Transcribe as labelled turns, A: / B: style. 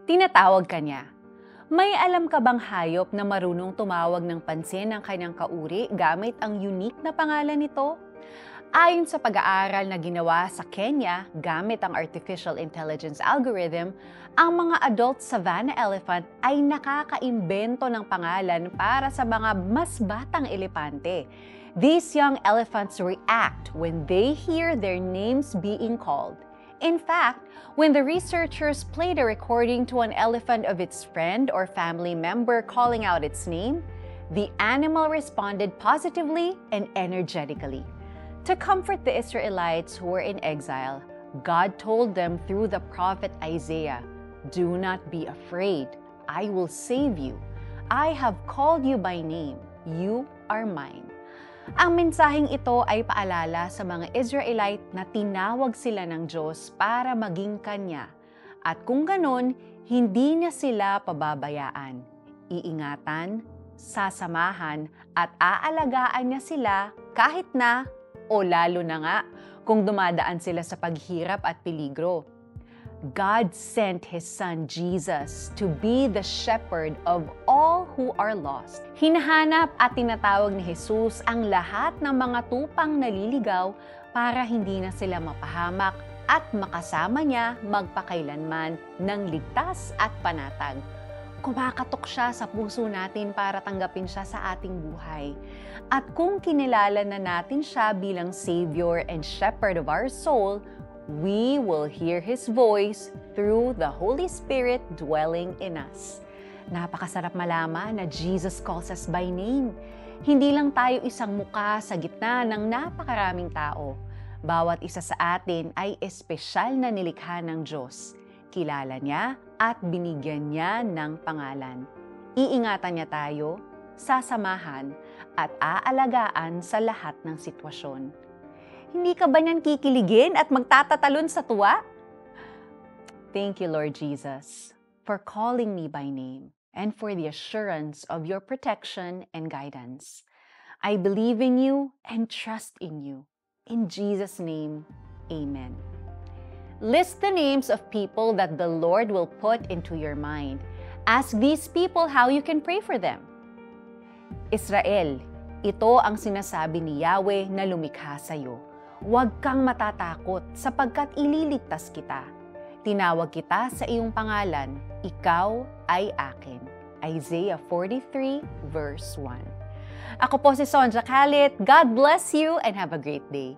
A: Tinatawag ka niya. May alam ka bang hayop na marunong tumawag ng pansin ng kanyang kauri gamit ang unique na pangalan nito? Ayon sa pag-aaral na ginawa sa Kenya gamit ang artificial intelligence algorithm, ang mga adult savanna elephant ay nakakaimbento ng pangalan para sa mga mas batang elepante. These young elephants react when they hear their names being called. In fact, when the researchers played a recording to an elephant of its friend or family member calling out its name, the animal responded positively and energetically. To comfort the Israelites who were in exile, God told them through the prophet Isaiah, "Do not be afraid. I will save you. I have called you by name. You are mine." Ang mensaheng ito ay paalala sa mga Israelite na tinawag sila ng Diyos para maging Kanya. At kung ganon, hindi niya sila pababayaan. Iingatan, sasamahan, at aalagaan niya sila kahit na o lalo na nga kung dumadaan sila sa paghirap at peligro. God sent His Son Jesus to be the shepherd of all who are lost. Hinahanap at tinatawag ni Jesus ang lahat ng mga tupang naliligaw para hindi na sila mapahamak at makasama niya magpakailanman ng ligtas at panatag. Kumakatok siya sa puso natin para tanggapin siya sa ating buhay. At kung kinilala na natin siya bilang Savior and Shepherd of our soul, we will hear His voice through the Holy Spirit dwelling in us. Napakasarap malaman na Jesus calls us by name. Hindi lang tayo isang muka sa gitna ng napakaraming tao. Bawat isa sa atin ay espesyal na nilikha ng Diyos. Kilala niya at binigyan niya ng pangalan. Iingatan niya tayo, sasamahan, at aalagaan sa lahat ng sitwasyon. Hindi ka ba niyan kikiligin at magtatatalon sa tuwa? Thank you, Lord Jesus, for calling me by name and for the assurance of your protection and guidance. I believe in you and trust in you. In Jesus' name, amen. List the names of people that the Lord will put into your mind. Ask these people how you can pray for them. Israel, ito ang sinasabi ni Yahweh na lumikha sa iyo. Huwag kang matatakot sapagkat ililigtas kita. Tinawag kita sa iyong pangalan, ikaw ay akin. Isaiah 43 verse 1. Ako po si Sonja Calit. God bless you and have a great day.